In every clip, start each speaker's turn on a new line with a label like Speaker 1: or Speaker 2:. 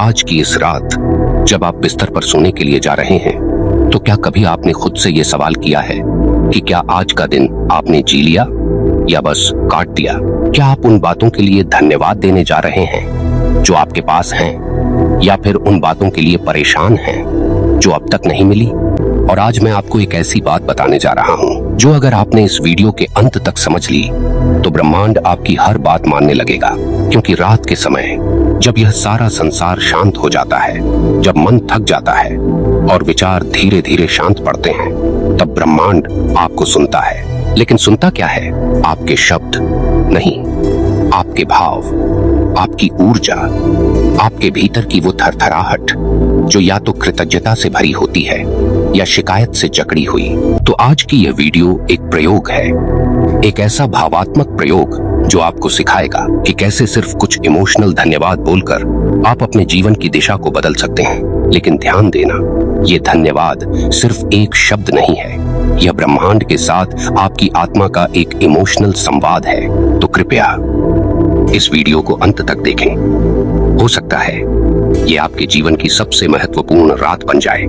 Speaker 1: आज की इस रात जब आप बिस्तर पर सोने के लिए जा रहे हैं, तो क्या कभी आपने खुद से ये सवाल किया है कि क्या आज का दिन आपने जी लिया या बस काट दिया? क्या आप उन बातों के लिए धन्यवाद देने जा रहे हैं जो आपके पास हैं, या फिर उन बातों के लिए परेशान हैं जो अब तक नहीं मिली? और आज मैं आपको एक ऐसी बात बताने जा रहा हूँ जो अगर आपने इस वीडियो के अंत तक समझ ली तो ब्रह्मांड आपकी हर बात मानने लगेगा। क्योंकि रात के समय जब यह सारा संसार शांत हो जाता है, जब मन थक जाता है और विचार धीरे धीरे शांत पड़ते हैं, तब ब्रह्मांड आपको सुनता है। लेकिन सुनता क्या है? आपके शब्द नहीं, आपके भाव, आपकी ऊर्जा, आपके भीतर की वो थरथराहट जो या तो कृतज्ञता से भरी होती है या शिकायत से जकड़ी हुई। तो आज की यह वीडियो एक प्रयोग है, एक ऐसा भावात्मक प्रयोग जो आपको सिखाएगा कि कैसे सिर्फ कुछ इमोशनल धन्यवाद बोलकर आप अपने जीवन की दिशा को बदल सकते हैं। लेकिन ध्यान देना, ये धन्यवाद सिर्फ एक शब्द नहीं है, यह ब्रह्मांड के साथ आपकी आत्मा का एक इमोशनल संवाद है। तो कृपया इस वीडियो को अंत तक देखें। हो सकता है ये आपके जीवन की सबसे महत्वपूर्ण रात बन जाए।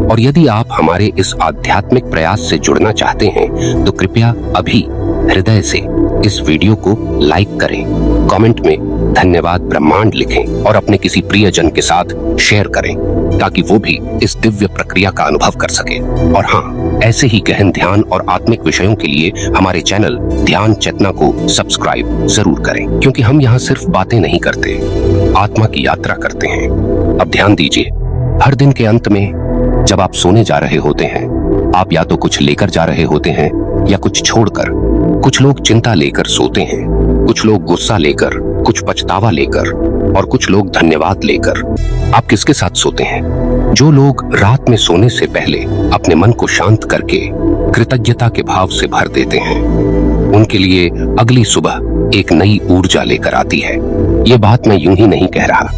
Speaker 1: और यदि आप हमारे इस आध्यात्मिक प्रयास से जुड़ना चाहते हैं तो कृपया अभी हृदय से इस वीडियो को लाइक करें, कमेंट में धन्यवाद ब्रह्मांड लिखें और अपने किसी प्रियजन के साथ शेयर करें ताकि वो भी इस दिव्य प्रक्रिया का अनुभव कर सके। और हाँ, ऐसे ही गहन ध्यान और आत्मिक विषयों के लिए हमारे चैनल ध्यान चेतना को सब्सक्राइब जरूर करें, क्योंकि हम यहाँ सिर्फ बातें नहीं करते, आत्मा की यात्रा करते हैं। अब ध्यान दीजिए, हर दिन के अंत में जब आप सोने जा रहे होते हैं, आप या तो कुछ लेकर जा रहे होते हैं या कुछ छोड़कर। कुछ लोग चिंता लेकर सोते हैं, कुछ लोग गुस्सा लेकर, कुछ पछतावा लेकर और कुछ लोग धन्यवाद लेकर। आप किसके साथ सोते हैं? जो लोग रात में सोने से पहले अपने मन को शांत करके कृतज्ञता के भाव से भर देते हैं, उनके लिए अगली सुबह एक नई ऊर्जा लेकर आती है। ये बात मैं यूं ही नहीं कह रहा,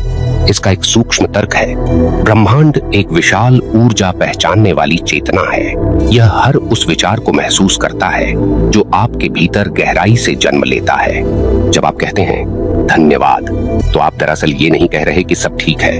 Speaker 1: इसका एक सूक्ष्म तर्क है। ब्रह्मांड एक विशाल ऊर्जा पहचानने वाली चेतना है। यह हर उस विचार को महसूस करता है जो आपके भीतर गहराई से जन्म लेता है। जब आप कहते हैं धन्यवाद, तो आप दरअसल ये नहीं कह रहे कि सब ठीक है,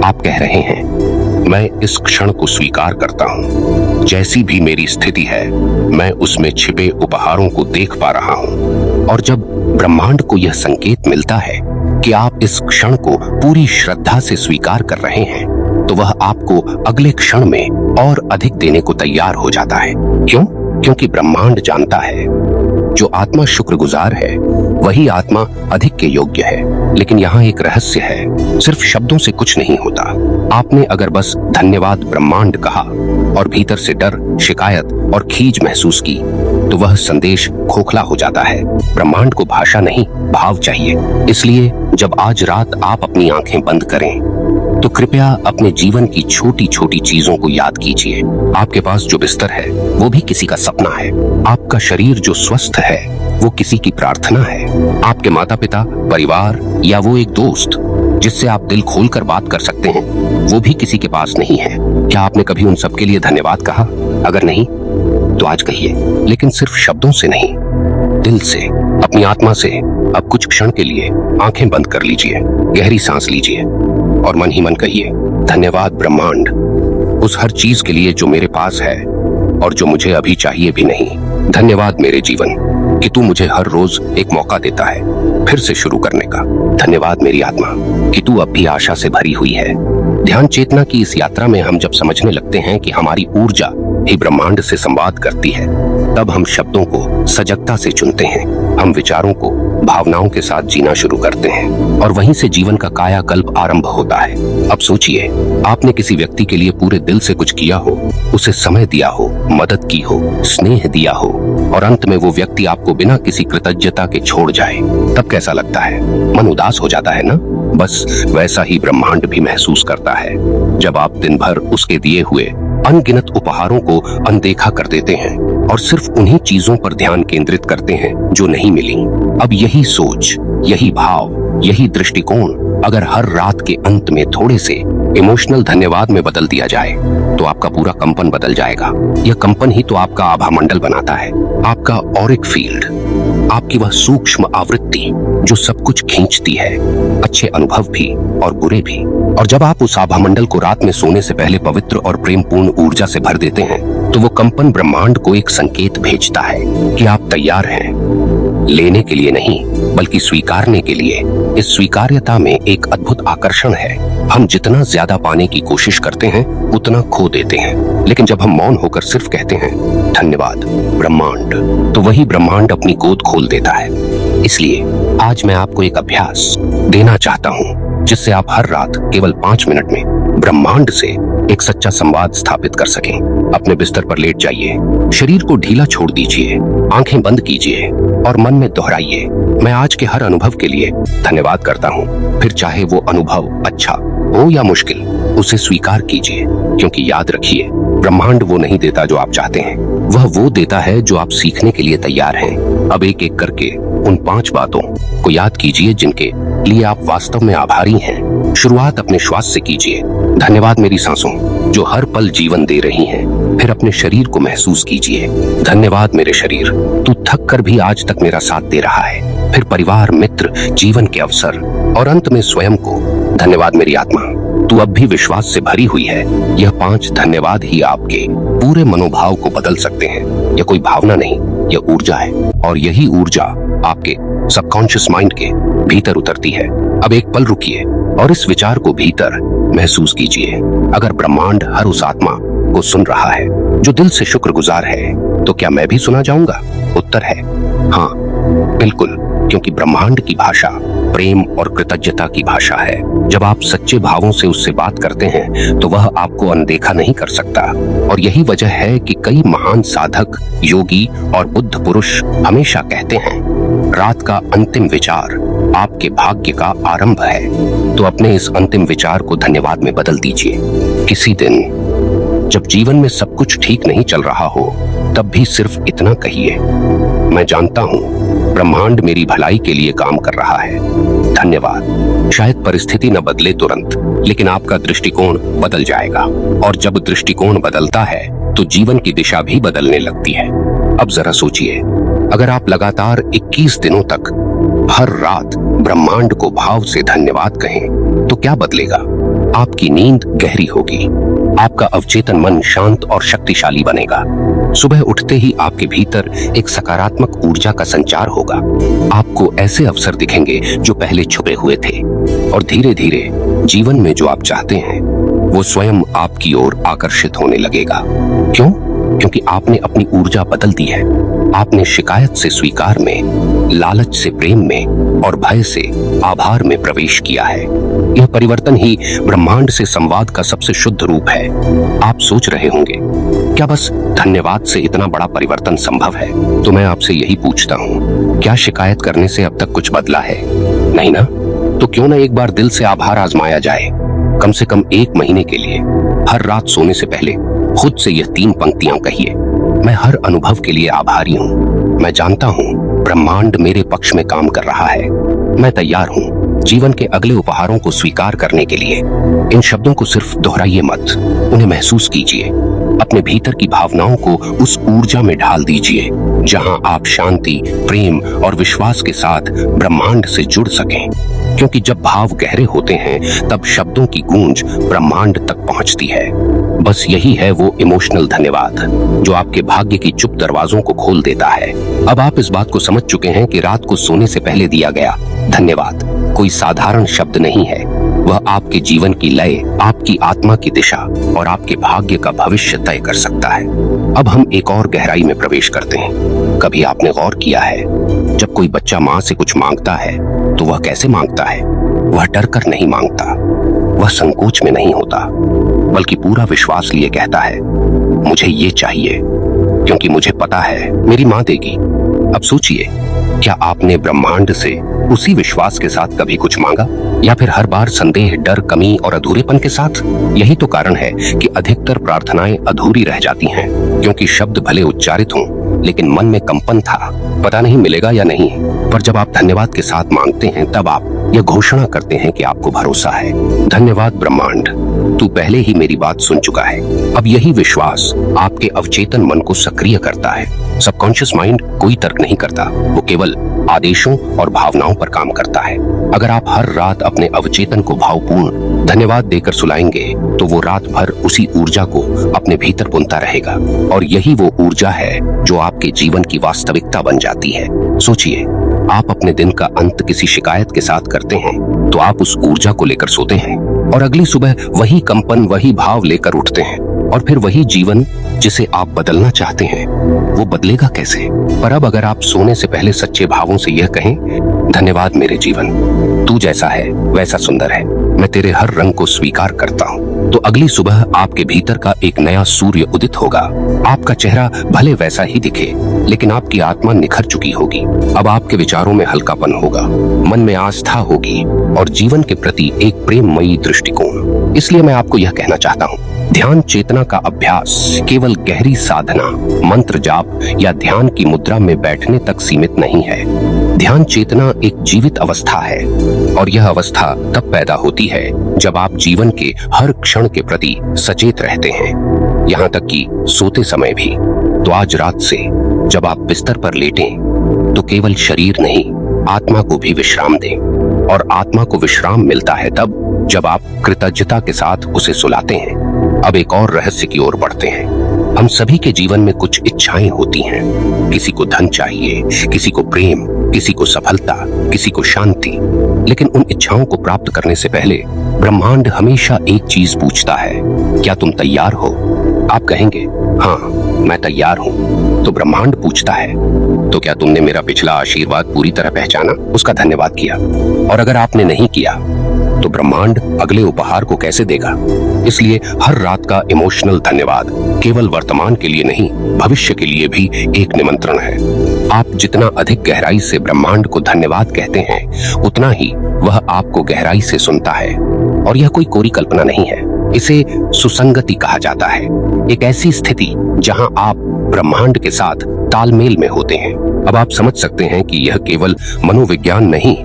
Speaker 1: आप कह रहे हैं मैं इस क्षण को स्वीकार करता हूँ। जैसी भी मेरी स्थिति है, मैं उसमें छिपे उपहारों को देख पा रहा हूँ। और जब ब्रह्मांड को यह संकेत मिलता है कि आप इस क्षण को पूरी श्रद्धा से स्वीकार कर रहे हैं, तो वह आपको अगले क्षण में और अधिक देने को तैयार हो जाता है। क्यों? क्योंकि ब्रह्मांड जानता है जो आत्मा शुक्रगुजार है वही आत्मा अधिक के योग्य है। लेकिन यहाँ एक रहस्य है, सिर्फ शब्दों से कुछ नहीं होता। आपने अगर बस धन्यवाद ब्रह्मांड कहा और भीतर से डर, शिकायत और खीज महसूस की, तो वह संदेश खोखला हो जाता है। ब्रह्मांड को भाषा नहीं, भाव चाहिए। इसलिए जब आज रात आप अपनी आंखें बंद करें तो कृपया अपने जीवन की छोटी छोटी चीजों को याद कीजिए। आपके पास जो बिस्तर है वो भी किसी का सपना है, आपका शरीर जो स्वस्थ है वो किसी की प्रार्थना है, आपके माता पिता, परिवार या वो एक दोस्त जिससे आप दिल खोलकर बात कर सकते हैं वो भी किसी के पास नहीं है। क्या आपने कभी उन सबके लिए धन्यवाद कहा? अगर नहीं तो आज कहिए, लेकिन सिर्फ शब्दों से नहीं, दिल से, अपनी आत्मा से। अब कुछ क्षण के लिए आंखें बंद कर लीजिए, गहरी सांस लीजिए और मन ही मन कहिए धन्यवाद ब्रह्मांड उस हर चीज के लिए जो मेरे पास है और जो मुझे अभी चाहिए भी नहीं। धन्यवाद मेरे जीवन कि तू मुझे हर रोज एक मौका देता है फिर से शुरू करने का। धन्यवाद मेरी आत्मा कि तू अब भी आशा से भरी हुई है। ध्यान चेतना की इस यात्रा में हम जब समझने लगते हैं कि हमारी ऊर्जा ही ब्रह्मांड से संवाद करती है, तब हम शब्दों को सजगता से चुनते हैं, हम विचारों को भावनाओं के साथ जीना शुरू करते हैं और वहीं से जीवन का कायाकल्प आरंभ होता है। अब सोचिए, आपने किसी व्यक्ति के लिए पूरे दिल से कुछ किया हो, उसे समय दिया हो, मदद की हो, स्नेह दिया हो और अंत में वो व्यक्ति आपको बिना किसी कृतज्ञता के छोड़ जाए, तब कैसा लगता है? मन उदास हो जाता है ना? बस वैसा ही ब्रह्मांड भी महसूस करता है जब आप दिन भर उसके दिए हुए अनगिनत उपहारों को अनदेखा कर देते हैं और सिर्फ उन्हीं चीजों पर ध्यान केंद्रित करते हैं जो नहीं मिली। अब यही सोच, यही भाव, यही दृष्टिकोण अगर हर रात के अंत में थोड़े से इमोशनल धन्यवाद में बदल दिया जाए तो आपका पूरा कंपन बदल जाएगा। यह कंपन ही तो आपका आभा मंडल बनाता है, आपका ऑरिक फील्ड। आपकी वह सूक्ष्म आवृत्ति जो सब कुछ खींचती है, अच्छे अनुभव भी और बुरे भी। और जब आप उस आभामंडल को रात में सोने से पहले पवित्र और प्रेमपूर्ण ऊर्जा से भर देते हैं, तो वो कंपन ब्रह्मांड को एक संकेत भेजता है कि आप तैयार हैं, लेने के लिए नहीं बल्कि स्वीकारने के लिए। इस स्वीकार्यता में एक अद्भुत आकर्षण है। हम जितना ज्यादा पाने की कोशिश करते हैं उतना खो देते हैं, लेकिन जब हम मौन होकर सिर्फ कहते हैं धन्यवाद ब्रह्मांड, तो वही ब्रह्मांड अपनी गोद खोल देता है। इसलिए आज मैं आपको एक अभ्यास देना चाहता हूँ जिससे आप हर रात केवल 5 मिनट में ब्रह्मांड से एक सच्चा संवाद स्थापित कर सकें। अपने बिस्तर पर लेट जाइए, शरीर को ढीला छोड़ दीजिए, आंखें बंद कीजिए और मन में दोहराइए, मैं आज के हर अनुभव के लिए धन्यवाद करता हूँ। फिर चाहे वो अनुभव अच्छा हो या मुश्किल, उसे स्वीकार कीजिए, क्योंकि याद रखिए, ब्रह्मांड वो नहीं देता जो आप चाहते हैं, वह वो देता है जो आप सीखने के लिए तैयार हैं। अब एक एक करके उन 5 बातों को याद कीजिए जिनके लिए आप वास्तव में आभारी हैं। शुरुआत अपने श्वास से कीजिए। धन्यवाद मेरी सांसों जो हर पल जीवन दे रही हैं। फिर अपने शरीर को महसूस कीजिए। धन्यवाद मेरे शरीर, तू थक कर भी आज तक मेरा साथ दे रहा है। फिर परिवार, मित्र, जीवन के अवसर और अंत में स्वयं को। धन्यवाद मेरी आत्मा, तू अब भी विश्वास से भरी हुई है। यह 5 धन्यवाद ही आपके पूरे मनोभाव को बदल सकते हैं। यह कोई भावना नहीं, यह ऊर्जा है, और यही ऊर्जा आपके सबकॉन्शियस माइंड के भीतर उतरती है। अब एक पल रुकिए और इस विचार को भीतर महसूस कीजिए। अगर ब्रह्मांड हर उस आत्मा को सुन रहा है जो दिल से शुक्रगुजार है, तो क्या मैं भी सुना जाऊंगा? उत्तर है हाँ, बिल्कुल, क्योंकि ब्रह्मांड की भाषा प्रेम और कृतज्ञता की भाषा है। जब आप सच्चे भावों से उससे बात करते हैं तो वह आपको अनदेखा नहीं कर सकता। और यही वजह है कि कई महान साधक, योगी और बुद्ध पुरुष हमेशा कहते हैं, रात का अंतिम विचार आपके भाग्य का आरंभ है। तो अपने इस अंतिम विचार को धन्यवाद में बदल दीजिए। किसी दिन जब जीवन में सब कुछ ठीक नहीं चल रहा हो, तब भी सिर्फ इतना कहिए, मैं जानता हूँ ब्रह्मांड मेरी भलाई के लिए काम कर रहा है, धन्यवाद। शायद परिस्थिति न बदले तुरंत, लेकिन आपका दृष्टिकोण बदल जाएगा। और जब दृष्टिकोण बदलता है तो जीवन की दिशा भी बदलने लगती है। अब जरा सोचिए, अगर आप लगातार 21 दिनों तक हर रात ब्रह्मांड को भाव से धन्यवाद कहें, तो क्या बदलेगा? आपकी नींद गहरी होगी, आपका अवचेतन मन शांत और शक्तिशाली बनेगा। सुबह उठते ही आपके भीतर एक सकारात्मक ऊर्जा का संचार होगा। आपको ऐसे अवसर दिखेंगे जो पहले छुपे हुए थे, और धीरे धीरे जीवन में जो आप चाहते हैं वो स्वयं आपकी ओर आकर्षित होने लगेगा। क्यों? क्योंकि आपने अपनी ऊर्जा बदल दी है। आपने शिकायत से स्वीकार में, लालच से प्रेम में और भय से आभार में प्रवेश किया है। यह परिवर्तन ही ब्रह्मांड से संवाद का सबसे शुद्ध रूप है। आप सोच रहे होंगे, क्या बस धन्यवाद से इतना बड़ा परिवर्तन संभव है? तो मैं आपसे यही पूछता हूँ, क्या शिकायत करने से अब तक कुछ बदला है? नहीं ना? तो क्यों ना एक बार दिल से आभार आजमाया जाए। कम से कम 1 महीने के लिए हर रात सोने से पहले खुद से यह 3 पंक्तियां कहिए, मैं हर अनुभव के लिए आभारी हूँ, मैं जानता हूँ ब्रह्मांड मेरे पक्ष में काम कर रहा है, मैं तैयार हूँ जीवन के अगले उपहारों को स्वीकार करने के लिए। इन शब्दों को सिर्फ दोहराइए मत, उन्हें महसूस कीजिए। अपने भीतर की भावनाओं को उस ऊर्जा में ढाल दीजिए जहां आप शांति, प्रेम और विश्वास के साथ ब्रह्मांड से जुड़ सकें। क्योंकि जब भाव गहरे होते हैं तब शब्दों की गूंज ब्रह्मांड तक पहुंचती है। बस यही है वो इमोशनल धन्यवाद जो आपके भाग्य की चुप दरवाजों को खोल देता है। अब आप इस बात को समझ चुके हैं कि रात को सोने से पहले दिया गया धन्यवाद कोई साधारण शब्द नहीं है। वह आपके जीवन की लय, आपकी आत्मा की दिशा और आपके भाग्य का भविष्य तय कर सकता है। अब हम एक और गहराई में प्रवेश करते हैं। कभी आपने गौर किया है, जब कोई बच्चा माँ से कुछ मांगता है तो वह कैसे मांगता है? वह डर कर नहीं मांगता, वह संकोच में नहीं होता, बल्कि पूरा विश्वास लिए कहता है, मुझे ये चाहिए क्योंकि मुझे पता है मेरी माँ देगी। अब सोचिए, क्या आपने ब्रह्मांड से उसी विश्वास के साथ कभी कुछ मांगा, या फिर हर बार संदेह, डर, कमी और अधूरेपन के साथ? यही तो कारण है कि अधिकतर प्रार्थनाएं अधूरी रह जाती हैं, क्योंकि शब्द भले उच्चारित हों लेकिन मन में कंपन था, पता नहीं मिलेगा या नहीं। पर जब आप धन्यवाद के साथ मांगते हैं तब आप यह घोषणा करते हैं कि आपको भरोसा है, धन्यवाद ब्रह्मांड, तू पहले ही मेरी बात सुन चुका है। अब यही विश्वास आपके अवचेतन मन को सक्रिय करता है सबकॉन्शियस माइंड कोई तर्क नहीं करता, वो केवल आदेशों और भावनाओं पर काम करता है। अगर आप हर रात अपने अवचेतन को भावपूर्ण धन्यवाद देकर सुलाएंगे तो वो रात भर उसी ऊर्जा को अपने भीतर बुनता रहेगा, और यही वो ऊर्जा है जो आपके जीवन की वास्तविकता बन जाती है। सोचिए, आप अपने दिन का अंत किसी शिकायत के साथ करते हैं तो आप उस ऊर्जा को लेकर सोते हैं और अगली सुबह वही कंपन, वही भाव लेकर उठते हैं, और फिर वही जीवन जिसे आप बदलना चाहते हैं वो बदलेगा कैसे? पर अब अगर आप सोने से पहले सच्चे भावों से यह कहें, धन्यवाद मेरे जीवन, तू जैसा है वैसा सुंदर है, मैं तेरे हर रंग को स्वीकार करता हूँ, तो अगली सुबह आपके भीतर का एक नया सूर्य उदित होगा। आपका चेहरा भले वैसा ही दिखे, लेकिन आपकी आत्मा निखर चुकी होगी। अब आपके विचारों में हल्कापन होगा, मन में आस्था होगी और जीवन के प्रति एक प्रेममयी दृष्टिकोण। इसलिए मैं आपको यह कहना चाहता हूँ, ध्यान चेतना का अभ्यास केवल गहरी साधना, मंत्र जाप या ध्यान की मुद्रा में बैठने तक सीमित नहीं है। ध्यान चेतना एक जीवित अवस्था है, और यह अवस्था तब पैदा होती है जब आप जीवन के हर क्षण के प्रति सचेत रहते हैं, यहाँ तक कि सोते समय भी। तो आज रात से जब आप बिस्तर पर लेटें तो केवल शरीर नहीं, आत्मा को भी विश्राम दें, और आत्मा को विश्राम मिलता है तब जब आप कृतज्ञता के साथ उसे सुलाते हैं। अब एक और रहस्य की ओर बढ़ते हैं। हम सभी के जीवन में कुछ इच्छाएं होती हैं। किसी को धन चाहिए, किसी को प्रेम, किसी को सफलता, किसी को शांति। लेकिन उन इच्छाओं को प्राप्त करने से पहले ब्रह्मांड हमेशा एक चीज पूछता है, क्या तुम तैयार हो? आप कहेंगे, हाँ मैं तैयार हूँ। तो ब्रह्मांड पूछता है, तो क्या तुमने मेरा पिछला आशीर्वाद पूरी तरह पहचाना, उसका धन्यवाद किया? और अगर आपने नहीं किया तो ब्रह्मांड अगले उपहार को कैसे देगा? इसलिए हर रात का इमोशनल धन्यवाद केवल वर्तमान के लिए नहीं, भविष्य के लिए भी एक निमंत्रण है। आप जितना अधिक गहराई से ब्रह्मांड को धन्यवाद कहते हैं, उतना ही वह आपको गहराई से सुनता है। और यह कोई कोरी कल्पना नहीं है, इसे सुसंगति कहा जाता है। एक ऐसी स्थिति जहां आप ब्रह्मांड के साथ तालमेल में होते हैं। अब आप समझ सकते हैं कि यह केवल मनोविज्ञान नहीं,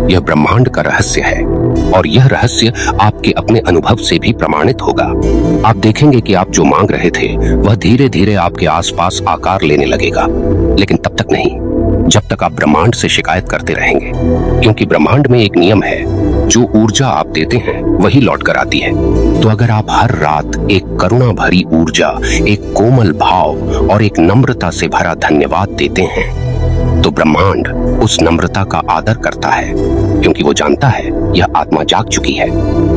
Speaker 1: यह ब्रह्मांड का रहस्य है, और यह रहस्य आपके अपने अनुभव से भी प्रमाणित होगा। आप देखेंगे कि आप जो मांग रहे थे वह धीरे धीरे आपके आसपास आकार लेने लगेगा, लेकिन तब तक नहीं जब तक आप ब्रह्मांड से शिकायत करते रहेंगे, क्योंकि ब्रह्मांड में एक नियम है, जो ऊर्जा आप देते हैं वही लौट कर आती है। तो अगर आप हर रात एक करुणा भरी ऊर्जा, एक कोमल भाव और एक नम्रता से भरा धन्यवाद देते हैं, तो ब्रह्मांड उस नम्रता का आदर करता है, क्योंकि वो जानता है यह आत्मा जाग चुकी है,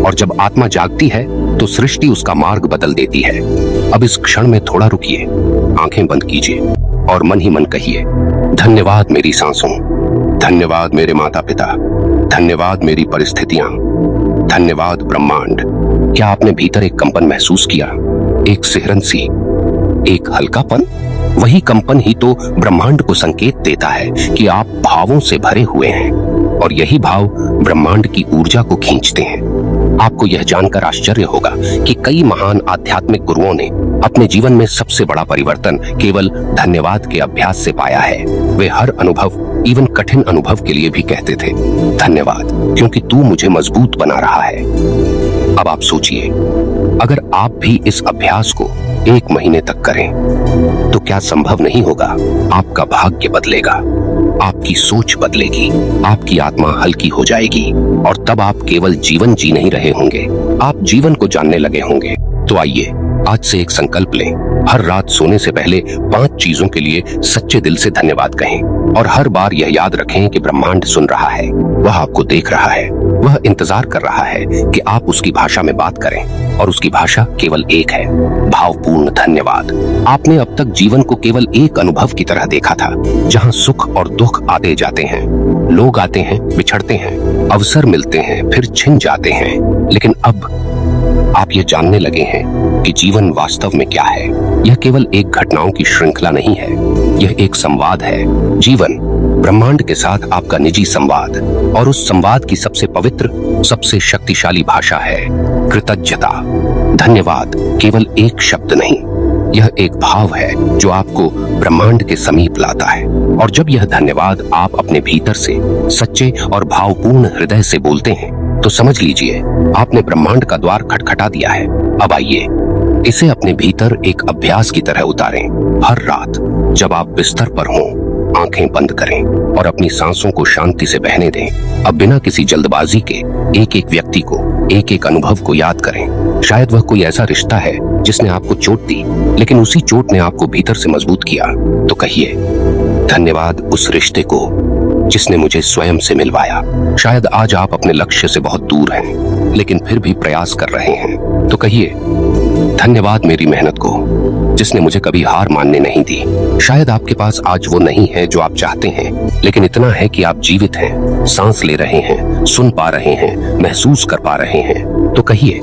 Speaker 1: और जब आत्मा जागती है तो सृष्टि उसका मार्ग बदल देती है। अब इस क्षण में थोड़ा रुकिए, आंखें बंद कीजिए और मन ही मन कहिए, धन्यवाद मेरी सांसों, धन्यवाद मेरे माता पिता, धन्यवाद मेरी परिस्थितियां, धन्यवाद ब्रह्मांड। क्या आपने भीतर एक कंपन महसूस किया? एक सिहरन सी, एक हल्कापन? वही कंपन ही तो ब्रह्मांड को संकेत देता है कि आप भावों से भरे हुए हैं, और यही भाव ब्रह्मांड की ऊर्जा को खींचते हैं। आपको यह जानकर आश्चर्य होगा कि कई महान आध्यात्मिक गुरुओं ने अपने जीवन में सबसे बड़ा परिवर्तन केवल धन्यवाद के अभ्यास से पाया है। वे हर अनुभव, इवन कठिन अनुभव के लिए भी कहते थे, धन्यवाद, क्योंकि तू मुझे मजबूत बना रहा है। अब आप सोचिए, अगर आप भी इस अभ्यास को 1 महीने तक करें तो क्या संभव नहीं होगा? आपका भाग्य बदलेगा, आपकी सोच बदलेगी, आपकी आत्मा हल्की हो जाएगी, और तब आप केवल जीवन जी नहीं रहे होंगे, आप जीवन को जानने लगे होंगे। तो आइए आज से एक संकल्प लें, हर रात सोने से पहले 5 चीजों के लिए सच्चे दिल से धन्यवाद कहें, और हर बार यह याद रखें कि ब्रह्मांड सुन रहा है, वह आपको देख रहा है, वह इंतजार कर रहा है कि आप उसकी भाषा में बात करें, और उसकी भाषा केवल एक है, भावपूर्ण धन्यवाद। आपने अब तक जीवन को केवल एक अनुभव की तरह देखा था, जहां सुख और दुख आते जाते हैं, लोग आते हैं, बिछड़ते हैं, अवसर मिलते हैं, फिर छिन जाते हैं। लेकिन अब आप ये जानने लगे हैं कि जीवन वास्तव में क्या है। यह केवल एक घटनाओं की श्रृंखला नहीं है, यह एक संवाद है। जीवन ब्रह्मांड के साथ आपका निजी संवाद, और उस संवाद की सबसे पवित्र, सबसे शक्तिशाली भाषा है कृतज्ञता। धन्यवाद केवल एक शब्द नहीं, यह एक भाव है जो आपको ब्रह्मांड के समीप लाता है। और जब यह धन्यवाद आप अपने भीतर से सच्चे और भावपूर्ण हृदय से बोलते हैं, तो समझ लीजिए आपने ब्रह्मांड का द्वार खटखटा दिया है। अब आइए इसे अपने भीतर एक अभ्यास की तरह उतारें। हर रात जब आप बिस्तर पर हों, आंखें बंद करें और अपनी सांसों को शांति से बहने दें। अब बिना किसी जल्दबाजी के एक एक व्यक्ति को, एक एक अनुभव को याद करें। शायद वह कोई ऐसा रिश्ता है जिसने आपको चोट दी, लेकिन उसी चोट ने आपको भीतर से मजबूत किया। तो कहिए, धन्यवाद उस रिश्ते को जिसने मुझे स्वयं से मिलवाया। शायद आज आप अपने लक्ष्य से बहुत दूर हैं, लेकिन फिर भी प्रयास कर रहे हैं। तो कहिए, धन्यवाद मेरी मेहनत को जिसने मुझे कभी हार मानने नहीं दी। शायद आपके पास आज वो नहीं है जो आप चाहते हैं, लेकिन इतना है कि आप जीवित हैं, सांस ले रहे हैं, सुन पा रहे हैं, महसूस कर पा रहे हैं। तो कहिए,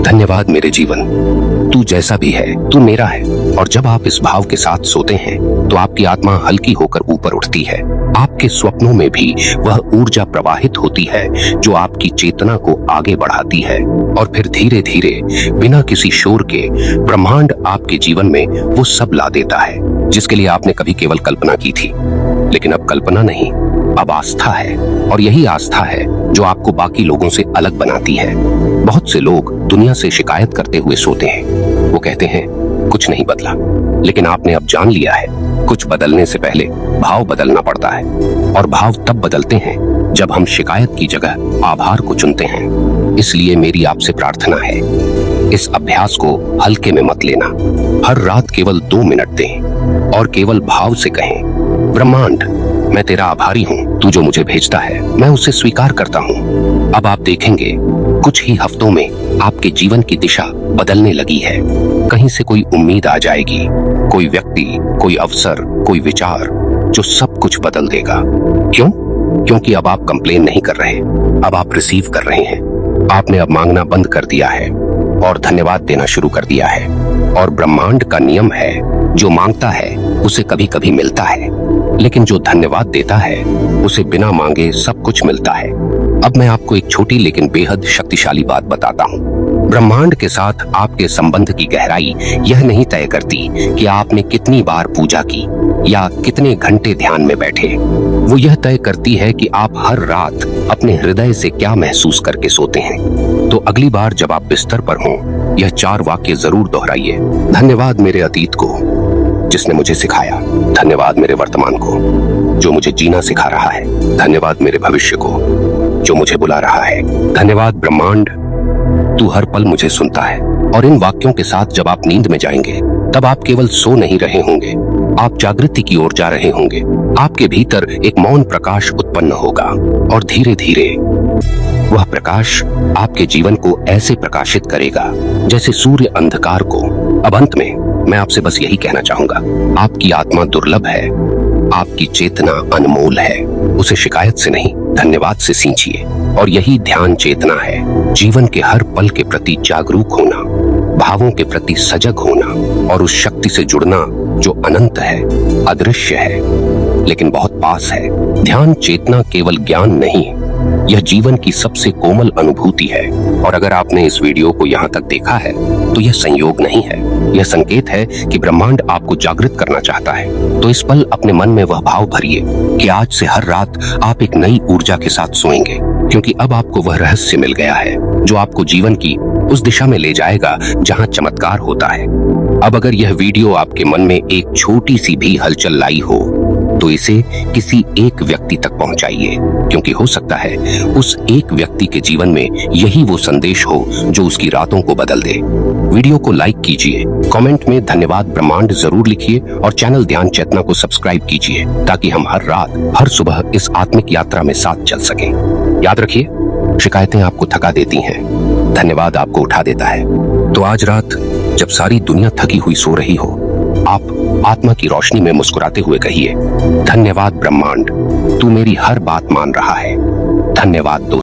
Speaker 1: धन्यवाद मेरे जीवन, तू जैसा भी है तू मेरा है। और जब आप इस भाव के साथ सोते हैं तो आपकी आत्मा हल्की होकर ऊपर उठती है। आपके स्वप्नों में भी वह ऊर्जा प्रवाहित होती है जो आपकी चेतना को आगे बढ़ाती है, और फिर धीरे धीरे बिना किसी शोर के ब्रह्मांड आपके जीवन में वो सब ला देता है जिसके लिए आपने कभी केवल कल्पना की थी। लेकिन अब कल्पना नहीं, अब आस्था है, और यही आस्था है जो आपको बाकी लोगों से अलग बनाती है। बहुत से लोग दुनिया से शिकायत करते हुए सोते हैं। वो कहते हैं कुछ नहीं बदला, लेकिन आपने अब जान लिया है, कुछ बदलने से पहले भाव बदलना पड़ता है, और भाव तब बदलते हैं जब हम शिकायत की जगह आभार को चुनते हैं। इसलिए मेरी आपसे प्रार्थना है, इस अभ्यास को हल्के में मत लेना। हर रात केवल 2 मिनट दें और केवल भाव से कहें, ब्रह्मांड, मैं तेरा आभारी हूँ, तू जो मुझे भेजता है मैं उसे स्वीकार करता हूँ। अब आप देखेंगे कुछ ही हफ्तों में आपके जीवन की दिशा बदलने लगी है। कहीं से कोई उम्मीद आ जाएगी, कोई व्यक्ति, कोई अवसर, कोई विचार जो सब कुछ बदल देगा। क्यों? क्योंकि अब आप कंप्लेन नहीं कर रहे, अब आप रिसीव कर रहे हैं। आपने अब मांगना बंद कर दिया है और धन्यवाद देना शुरू कर दिया है। और ब्रह्मांड का नियम है, जो मांगता है उसे कभी कभी मिलता है, लेकिन जो धन्यवाद देता है उसे बिना मांगे सब कुछ मिलता है। अब मैं आपको एक छोटी लेकिन बेहद शक्तिशाली बात बताता हूँ। ब्रह्मांड के साथ आपके संबंध की गहराई यह नहीं तय करती कि आपने कितनी बार पूजा की या कितने घंटे ध्यान में बैठे। वो यह तय करती है कि आप हर रात अपने हृदय से क्या महसूस करके सोते हैं। तो अगली बार जब आप बिस्तर पर हों, यह 4 वाक्य जरूर दोहराइए। धन्यवाद मेरे अतीत को जिसने मुझे सिखाया, धन्यवाद मेरे वर्तमान को जो मुझे जीना सिखा रहा है, धन्यवाद मेरे भविष्य को जो मुझे बुला रहा है, धन्यवाद ब्रह्मांड, तू हर पल मुझे सुनता है। और इन वाक्यों के साथ जब आप नींद में जाएंगे, तब आप केवल सो नहीं रहे होंगे, आप जागृति की ओर जा रहे होंगे। आपके भीतर एक मौन प्रकाश उत्पन्न होगा, और धीरे धीरे वह प्रकाश आपके जीवन को ऐसे प्रकाशित करेगा जैसे सूर्य अंधकार को। अब अंत में मैं आपसे बस यही कहना चाहूंगा, आपकी आत्मा दुर्लभ है, आपकी चेतना अनमोल है। उसे शिकायत से नहीं, धन्यवाद से सींचिए। और यही ध्यान चेतना है, जीवन के हर पल के प्रति जागरूक होना, भावों के प्रति सजग होना, और उस शक्ति से जुड़ना जो अनंत है, अदृश्य है, लेकिन बहुत पास है। ध्यान चेतना केवल ज्ञान नहीं, यह जीवन की सबसे कोमल अनुभूति है। और अगर आपने इस वीडियो को यहाँ तक देखा है तो यह संयोग नहीं है, यह संकेत है कि ब्रह्मांड आपको जागृत करना चाहता है। तो इस पल अपने मन में वह भाव भरिए कि आज से हर रात आप एक नई ऊर्जा के साथ सोएंगे, क्योंकि अब आपको वह रहस्य मिल गया है जो आपको जीवन की उस दिशा में ले जाएगा जहाँ चमत्कार होता है। अब अगर यह वीडियो आपके मन में एक छोटी सी भी हलचल लाई हो तो इसे किसी एक व्यक्ति तक पहुंचाइए, क्योंकि हो सकता है उस एक व्यक्ति के जीवन में यही वो संदेश हो जो उसकी रातों को बदल दे। वीडियो को लाइक कीजिए, कमेंट में धन्यवाद ब्रह्मांड जरूर लिखिए, और चैनल ध्यान चेतना को सब्सक्राइब कीजिए ताकि हम हर रात, हर सुबह इस आत्मिक यात्रा में साथ चल सकें। याद रखिए, शिकायतें आपको थका देती हैं, धन्यवाद आपको उठा देता है। तो आज रात जब सारी दुनिया थकी हुई सो रही हो, आप आत्मा की रोशनी में मुस्कुराते हुए कहिए, धन्यवाद ब्रह्मांड, तू मेरी हर बात मान रहा है। धन्यवाद दोस्त।